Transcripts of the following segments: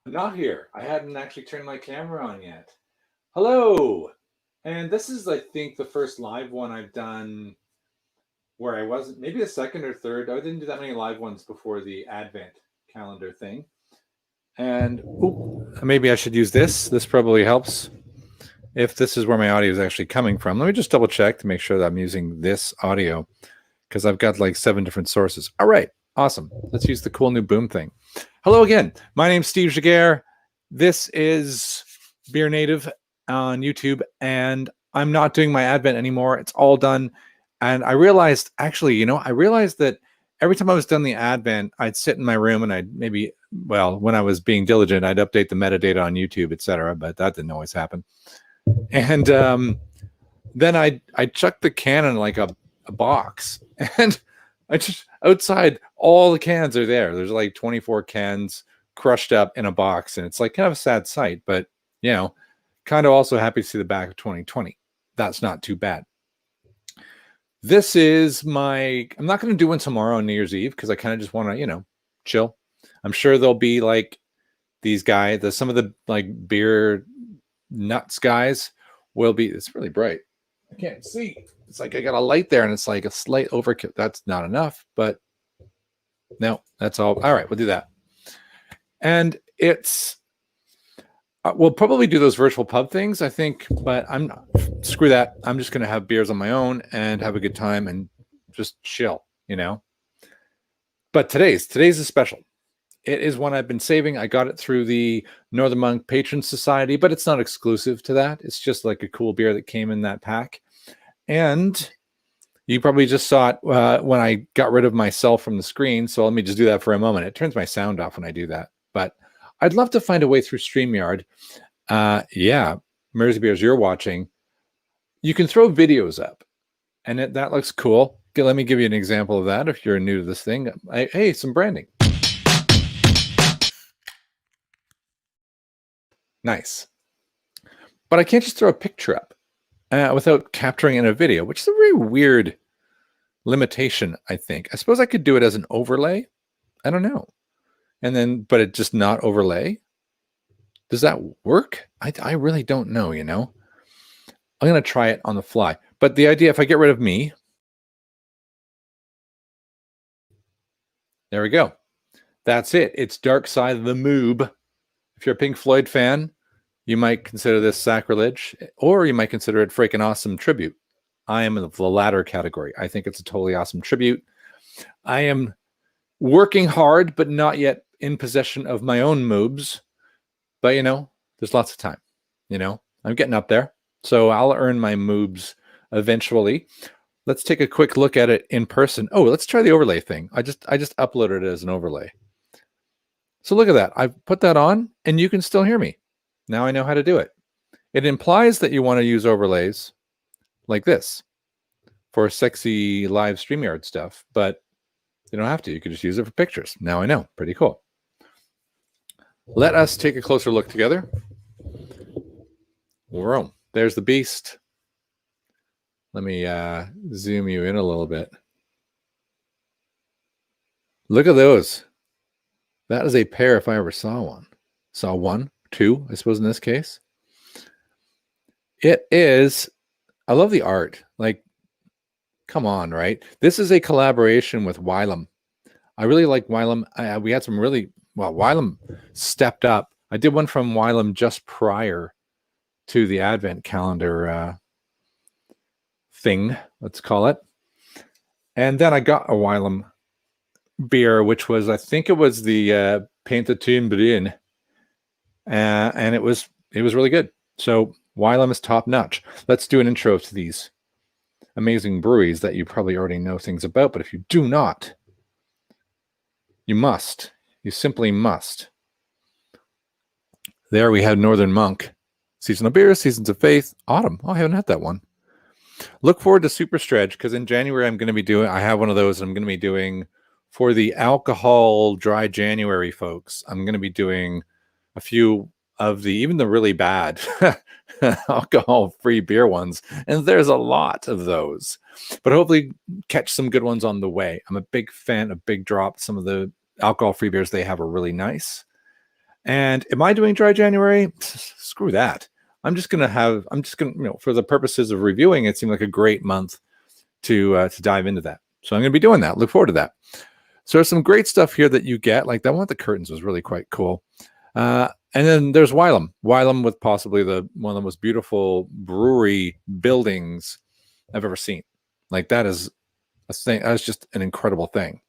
Not here. I hadn't actually turned my camera on yet. Hello. And this is, I think, the first live one I've done where I wasn't, maybe the second or third. I didn't do that many live ones before the Advent calendar thing. And maybe I should use this. This probably helps. If this is where my audio is actually coming from, let me just double check to make sure that I'm using this audio because I've got like 7 different sources. All right. Awesome. Let's use the cool new boom thing. Hello again. My name's Steve Giguere. This is BeerNative on YouTube, and I'm not doing my Advent anymore. It's all done. And I realized, actually, I realized that every time I was done the Advent, I'd sit in my room and I'd maybe, well, when I was being diligent, I'd update the metadata on YouTube, etc. But that didn't always happen. And then I chucked the can in like a box, and I just outside all the cans are there. There's like 24 cans crushed up in a box, and it's like kind of a sad sight, but kind of also happy to see the back of 2020. That's not too bad. This is I'm not going to do one tomorrow on New Year's Eve because I kind of just want to, chill. I'm sure there'll be like these guys, some of the like beer nuts guys will be. It's really bright. I can't see. It's like I got a light there and it's like a slight overkill. That's not enough, but no, that's all. All right, we'll do that. And we'll probably do those virtual pub things, I think, but screw that. I'm just going to have beers on my own and have a good time and just chill, But today's is special. It is one I've been saving. I got it through the Northern Monk Patron Society, but it's not exclusive to that. It's just like a cool beer that came in that pack. And you probably just saw it when I got rid of myself from the screen. So let me just do that for a moment. It turns my sound off when I do that. But I'd love to find a way through StreamYard. Yeah, Mersey Beers, you're watching. You can throw videos up, and that looks cool. Let me give you an example of that if you're new to this thing. Hey, some branding. Nice. But I can't just throw a picture up without capturing in a video, which is a very weird limitation, I think. I suppose I could do it as an overlay. I don't know. And then, but it just not overlay. Does that work? I really don't know, I'm going to try it on the fly. But the idea, if I get rid of me, there we go. That's it. It's Dark Side of the Moob. If you're a Pink Floyd fan, you might consider this sacrilege, or you might consider it freaking awesome tribute. I am in the latter category. I think it's a totally awesome tribute. I am working hard, but not yet in possession of my own moobs. But, there's lots of time. I'm getting up there. So I'll earn my moobs eventually. Let's take a quick look at it in person. Oh, let's try the overlay thing. I just uploaded it as an overlay. So look at that. I've put that on, and you can still hear me. Now I know how to do it. It implies that you want to use overlays like this for sexy live StreamYard stuff, but you don't have to. You can just use it for pictures. Now I know. Pretty cool. Let us take a closer look together. Whoa, there's the beast. Let me zoom you in a little bit. Look at those. That is a pair if I ever saw one. Saw one, two, I suppose in this case. It is, I love the art. Like, come on, right? This is a collaboration with Wylam. I really like Wylam. We had some really, well, Wylam stepped up. I did one from Wylam just prior to the Advent calendar thing, let's call it. And then I got a Wylam beer, which was, I think it was the Piney, and it was really good. So Wylam is top notch. Let's do an intro to these amazing breweries that you probably already know things about, but if you do not, you must. You simply must. There we have Northern Monk. Seasonal beers, Seasons of Faith, Autumn. Oh, I haven't had that one. Look forward to Super Stretch, because in January I'm going to be doing, I have one of those, and I'm going to be doing, for the alcohol dry January folks, I'm going to be doing a few of the, even the really bad alcohol-free beer ones. And there's a lot of those. But hopefully catch some good ones on the way. I'm a big fan of Big Drop. Some of the alcohol-free beers they have are really nice. And am I doing dry January? Screw that. I'm just gonna, for the purposes of reviewing, it seemed like a great month to dive into that. So I'm gonna be doing that. Look forward to that. So there's some great stuff here that you get. Like that one with the curtains was really quite cool. And then there's Wylam. Wylam with possibly one of the most beautiful brewery buildings I've ever seen. Like that is a thing. That's just an incredible thing.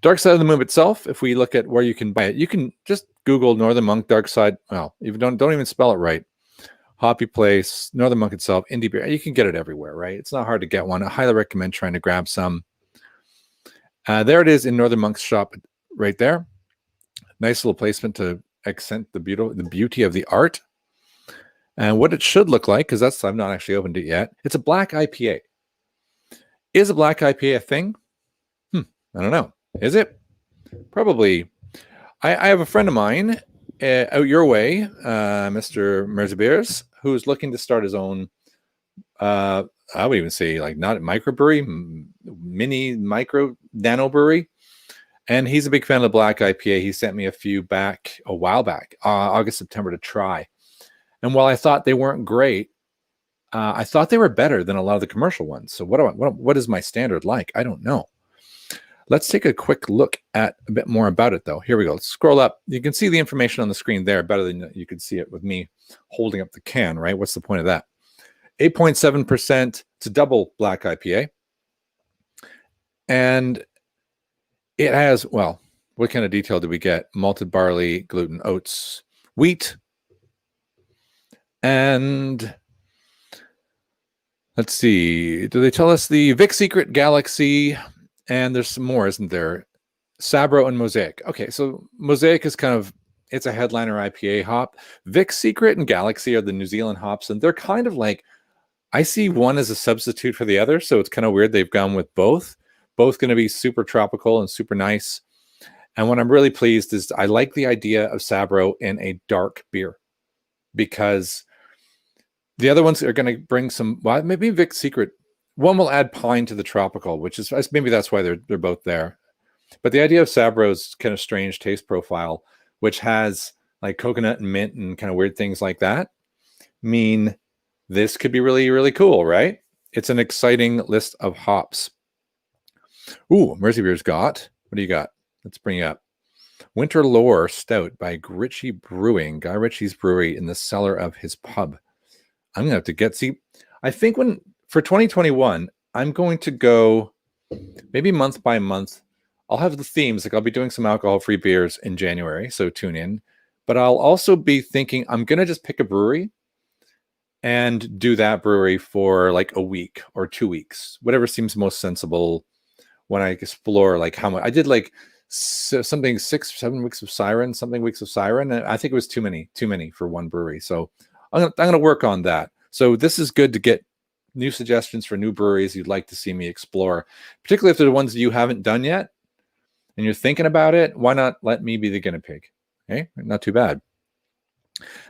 Dark Side of the Moob itself, if we look at where you can buy it, you can just Google Northern Monk Dark Side. Well, even don't even spell it right. Hoppy Place, Northern Monk itself, indie beer. You can get it everywhere, right? It's not hard to get one. I highly recommend trying to grab some. There it is in Northern Monk's shop right there. Nice little placement to accent the beauty of the art. And what it should look like, because I've not actually opened it yet. It's a black IPA. Is a black IPA a thing? I don't know. Is it? Probably. I have a friend of mine out your way, Mr. Merzabeers, who's looking to start his own, I would even say like not microbrewery, micro nano brewery. And he's a big fan of the black IPA. He sent me a few a while back, August, September to try. And while I thought they weren't great, I thought they were better than a lot of the commercial ones. So what is my standard like? I don't know. Let's take a quick look at a bit more about it, though. Here we go. Let's scroll up. You can see the information on the screen there better than you could see it with me holding up the can, right? What's the point of that? 8.7%. It's a double black IPA. And it has, well, what kind of detail do we get? Malted barley, gluten, oats, wheat. And let's see. Do they tell us the Vic Secret, Galaxy, and there's some more, isn't there? Sabro and Mosaic. Okay, so Mosaic is it's a headliner IPA hop. Vic Secret and Galaxy are the New Zealand hops, and they're kind of like, I see one as a substitute for the other, so it's kind of weird they've gone with both. Both going to be super tropical and super nice. And what I'm really pleased is I like the idea of Sabro in a dark beer, because the other ones are going to bring some, well, maybe Vic Secret. One will add pine to the tropical, which is maybe that's why they're both there. But the idea of Sabro's kind of strange taste profile, which has like coconut and mint and kind of weird things like that, mean this could be really, really cool, right? It's an exciting list of hops. Ooh, Mercybeer's got, what do you got? Let's bring it up. Winter Lore Stout by Ritchie Brewing, Guy Ritchie's brewery in the cellar of his pub. I'm going to have to I think for 2021, I'm going to go maybe month by month. I'll have the themes, like I'll be doing some alcohol-free beers in January, so tune in. But I'll also be thinking I'm going to just pick a brewery and do that brewery for like a week or 2 weeks, whatever seems most sensible when I explore like how much. I did like something 6 or 7 weeks of Siren, and I think it was too many for one brewery. So I'm going to work on that. So this is good to get new suggestions for new breweries you'd like to see me explore, particularly if they're the ones that you haven't done yet and you're thinking about it. Why not let me be the guinea pig? Okay, not too bad.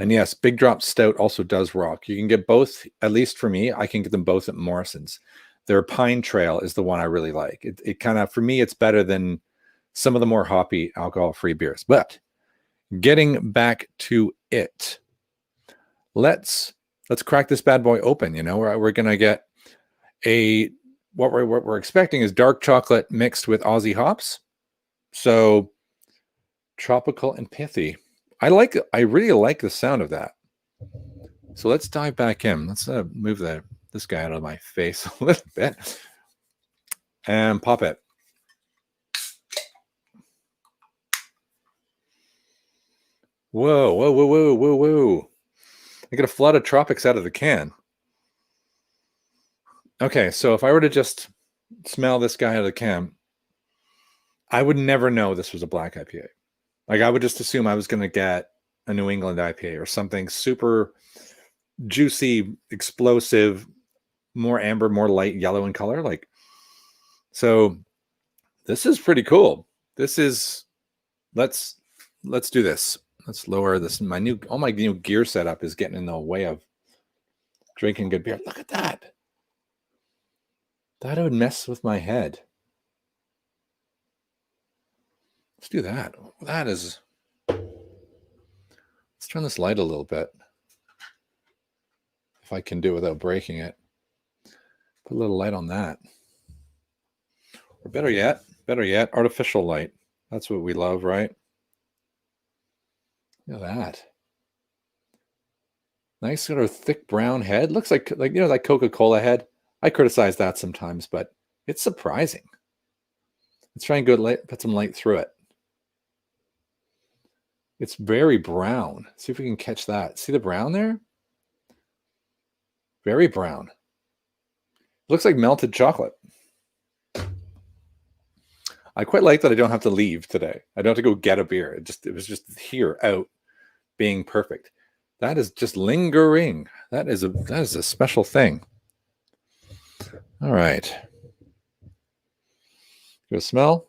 And yes, Big Drop Stout also does rock. You can get both, at least for me, I can get them both at Morrison's. Their Pine Trail is the one I really like. It kind of, for me, it's better than some of the more hoppy alcohol-free beers. But getting back to it, let's crack this bad boy open. You know, we're gonna get what we're expecting is dark chocolate mixed with Aussie hops. So tropical and pithy. I really like the sound of that. So let's dive back in. Let's move this guy out of my face a little bit and pop it. Whoa, whoa, whoa, whoa, whoa, whoa. I get a flood of tropics out of the can. Okay, so if I were to just smell this guy out of the can, I would never know this was a black IPA. Like I would just assume I was going to get a New England IPA or something super juicy, explosive, more amber, more light yellow in color. Like, so this is pretty cool. This is, let's do this. Let's lower this. All my new gear setup is getting in the way of drinking good beer. Look at that. That would mess with my head. Let's do that. That is, Let's turn this light a little bit. If I can do it without breaking it. Put a little light on that. Or better yet, artificial light. That's what we love, right? Look at that. Nice sort of thick brown head. Looks like you know, that Coca-Cola head. I criticize that sometimes, but it's surprising. Let's try and go light, put some light through it. It's very brown. See if we can catch that. See the brown there? Very brown. Looks like melted chocolate. I quite like that I don't have to leave today. I don't have to go get a beer. It was just here out being perfect. That is just lingering. That is a special thing. All right. Go smell.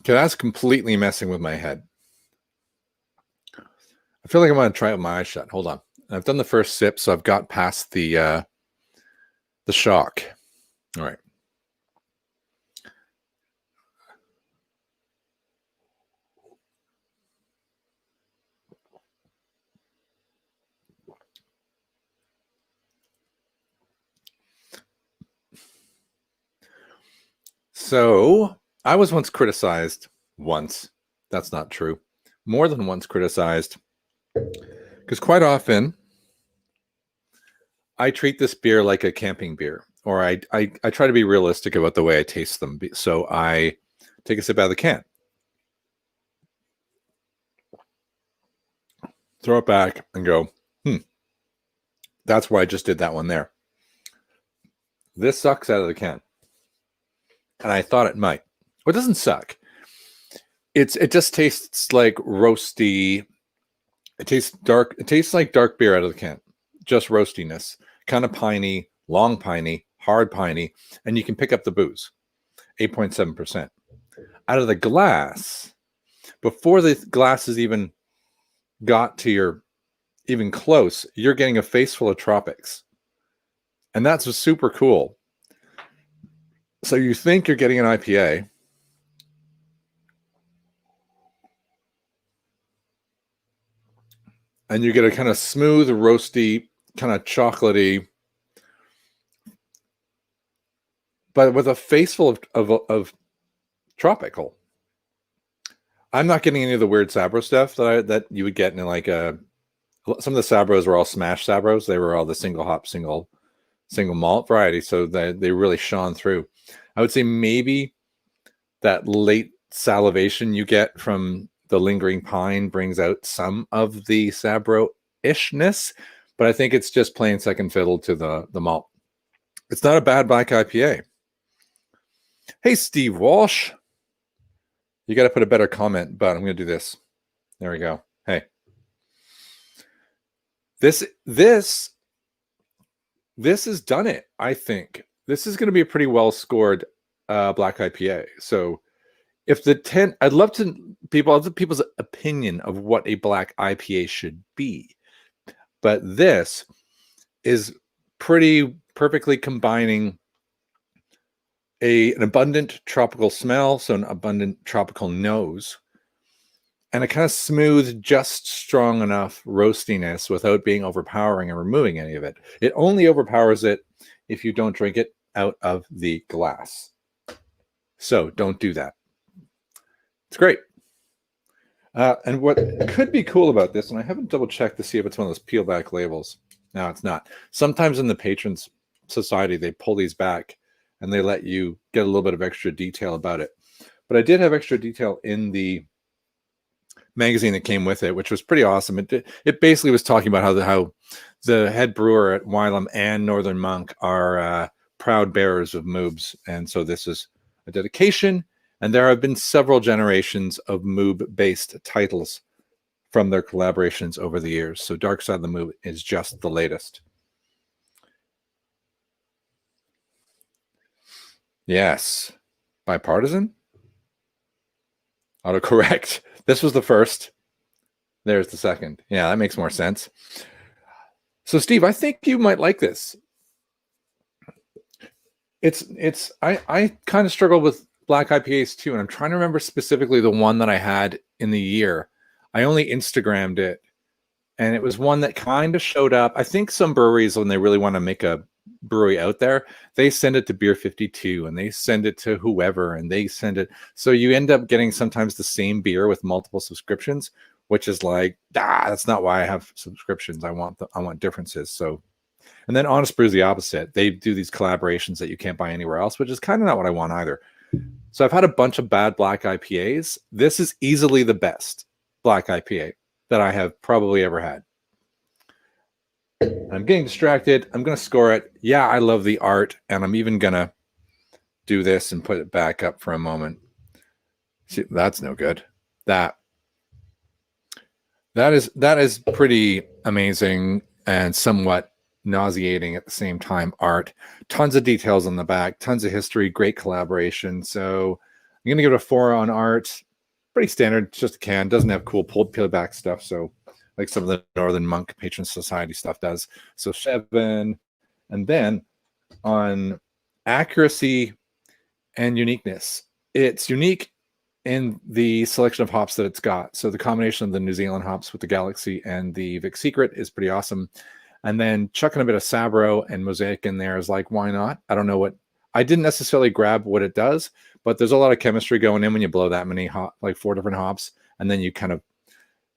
Okay, that's completely messing with my head. I feel like I'm going to try it with my eyes shut. Hold on. I've done the first sip, so I've got past the shock. All right. So I was once criticized. Once. That's not true. More than once criticized. Because quite often, I treat this beer like a camping beer. Or I try to be realistic about the way I taste them. So I take a sip out of the can. Throw it back and go, that's why I just did that one there. This sucks out of the can. And I thought it might. Well, it doesn't suck. It just tastes like roasty. It tastes dark. It tastes like dark beer out of the can. Just roastiness. Kind of piney, long piney, hard piney. And you can pick up the booze. 8.7%. Out of the glass, before the glass is even got to your even close, you're getting a face full of tropics. And that's super cool. So you think you're getting an IPA. And you get a kind of smooth, roasty, kind of chocolatey, but with a face full of tropical. I'm not getting any of the weird Sabro stuff that you would get in like some of the Sabros were all smash Sabros. They were all the single hop, single malt variety. So they really shone through. I would say maybe that late salivation you get from the lingering pine brings out some of the Sabro-ishness, but I think it's just playing second fiddle to the malt. It's not a bad Black IPA. Hey, Steve Walsh. You got to put a better comment, but I'm going to do this. There we go. Hey. This has done it, I think. This is going to be a pretty well-scored Black IPA. So if the 10, I'd love people's opinion of what a Black IPA should be. But this is pretty perfectly combining an abundant tropical smell, so an abundant tropical nose, and a kind of smooth, just strong enough roastiness without being overpowering and removing any of it. It only overpowers it if you don't drink it out of the glass. So don't do that. It's great. And what could be cool about this, and I haven't double checked to see if it's one of those peel back labels. No, it's not. Sometimes in the Patrons Society, they pull these back and they let you get a little bit of extra detail about it. But I did have extra detail in the magazine that came with it, which was pretty awesome. It basically was talking about how the head brewer at Wylam and Northern Monk are proud bearers of Moobs. And so this is a dedication. And there have been several generations of Moob-based titles from their collaborations over the years. So Dark Side of the Moob is just the latest. Yes. Bipartisan? Autocorrect. This was the first. There's the second. Yeah, that makes more sense. So, Steve, I think you might like this. I kind of struggled with black IPAs too, and I'm trying to remember specifically the one that I had in the year. I only Instagrammed it, and it was one that kind of showed up. I think some breweries, when they really want to make a brewery out there, they send it to Beer 52 and they send it to whoever, and they send it. So you end up getting sometimes the same beer with multiple subscriptions, which is like, that's not why I have subscriptions. I want differences. So, and then Honest Brew is the opposite. They do these collaborations that you can't buy anywhere else, which is kind of not what I want either. So I've had a bunch of bad black IPAs. This is easily the best black IPA that I have probably ever had. I'm getting distracted. I'm going to score it. Yeah, I love the art, and I'm even going to do this and put it back up for a moment. See, that's no good. That is pretty amazing and somewhat nauseating at the same time. Art, tons of details on the back, tons of history, great collaboration. So I'm going to give it a 4 on art. Pretty standard, it's just a can. Doesn't have cool peel back stuff. So like some of the Northern Monk Patron Society stuff does. So 7. And then on accuracy and uniqueness, it's unique in the selection of hops that it's got. So the combination of the New Zealand hops with the Galaxy and the Vic Secret is pretty awesome. And then chucking a bit of Sabro and Mosaic in there is like, why not? I don't know what, I didn't necessarily grab what it does, but there's a lot of chemistry going in when you blow that many like 4 different hops, and then you kind of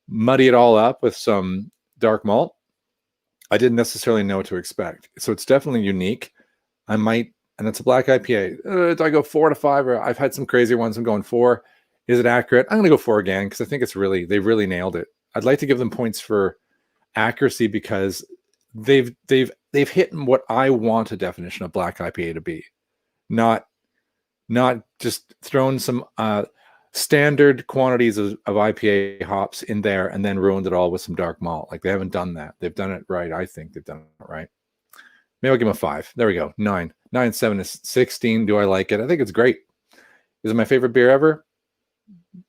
muddy it all up with some dark malt. I didn't necessarily know what to expect. So it's definitely unique. I might, and it's a black IPA. Do I go 4 to 5? Or I've had some crazier ones. I'm going 4. Is it accurate? I'm going to go 4 again because I think it's really, they really nailed it. I'd like to give them points for accuracy because they've hit what I want a definition of black IPA to be. Not just throwing some standard quantities of IPA hops in there and then ruined it all with some dark malt. Like, they haven't done that. They've done it right. I think they've done it right. Maybe I'll give them a 5. There we go. 9. 9, 7 is 16. Do I like it? I think it's great. Is it my favorite beer ever?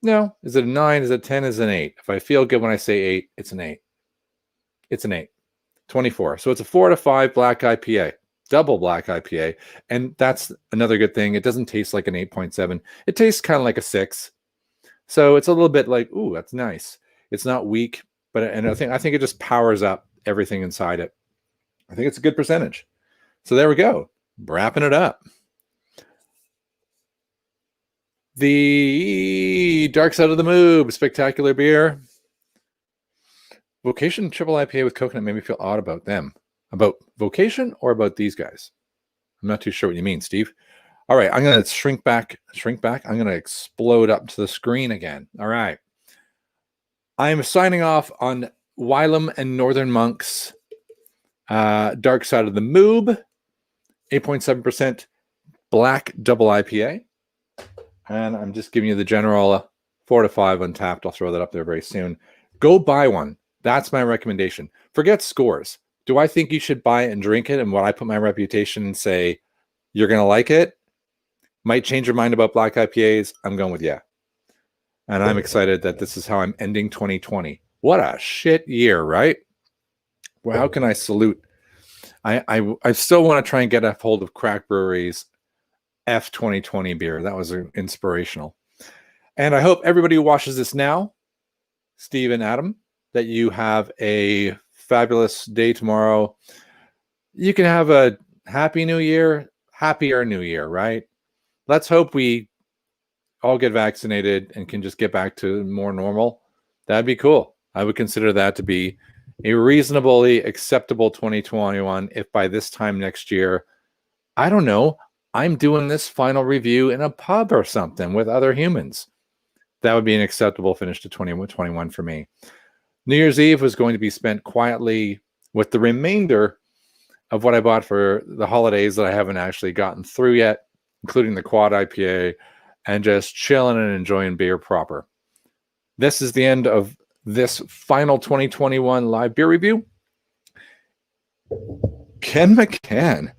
No. Is it a 9? Is it a 10? Is it an 8? If I feel good when I say 8, it's an 8. It's an 8. 24. So it's a 4 to 5 black IPA. Double black IPA. And that's another good thing. It doesn't taste like an 8.7. It tastes kind of like a 6. So it's a little bit like, ooh, that's nice. It's not weak, but I think it just powers up everything inside it. I think it's a good percentage. So there we go. Wrapping it up. The Dark Side of the Moob, spectacular beer. Vocation triple IPA with coconut made me feel odd about them. About Vocation or about these guys? I'm not too sure what you mean, Steve. All right, I'm going to shrink back. I'm going to explode up to the screen again. All right. I'm signing off on Wylam and Northern Monk's Dark Side of the Moob, 8.7% black double IPA. And I'm just giving you the general 4 to 5 Untapped. I'll throw that up there very soon. Go buy one. That's my recommendation. Forget scores. Do I think you should buy it and drink it? And when I put my reputation and say, you're going to like it, might change your mind about black IPAs, I'm going with yeah. And I'm excited that this is how I'm ending 2020. What a shit year, right? Well, how can I salute? I still want to try and get a hold of Crack Brewery's F 2020 beer. That was inspirational. And I hope everybody who watches this now, Steve and Adam, that you have a fabulous day tomorrow. You can have a happy new year, happier new year, right? Let's hope we all get vaccinated and can just get back to more normal. That'd be cool. I would consider that to be a reasonably acceptable 2021 if by this time next year, I don't know, I'm doing this final review in a pub or something with other humans. That would be an acceptable finish to 2021 for me. New Year's Eve was going to be spent quietly with the remainder of what I bought for the holidays that I haven't actually gotten through yet, including the Quad IPA, and just chilling and enjoying beer proper. This is the end of this final 2021 live beer review. Ken McCann.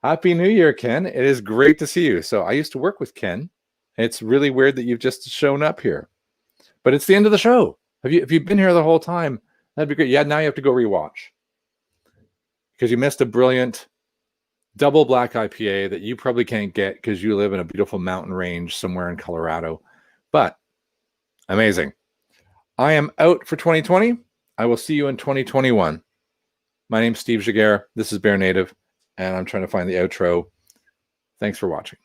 Happy New Year, Ken. It is great to see you. So I used to work with Ken. It's really weird that you've just shown up here. But it's the end of the show. If you've been here the whole time, that'd be great. Yeah, now you have to go rewatch because you missed a brilliant double black IPA that you probably can't get because you live in a beautiful mountain range somewhere in Colorado. But amazing. I am out for 2020. I will see you in 2021. My name's Steve Jaguar. This is BeerNative, and I'm trying to find the outro. Thanks for watching.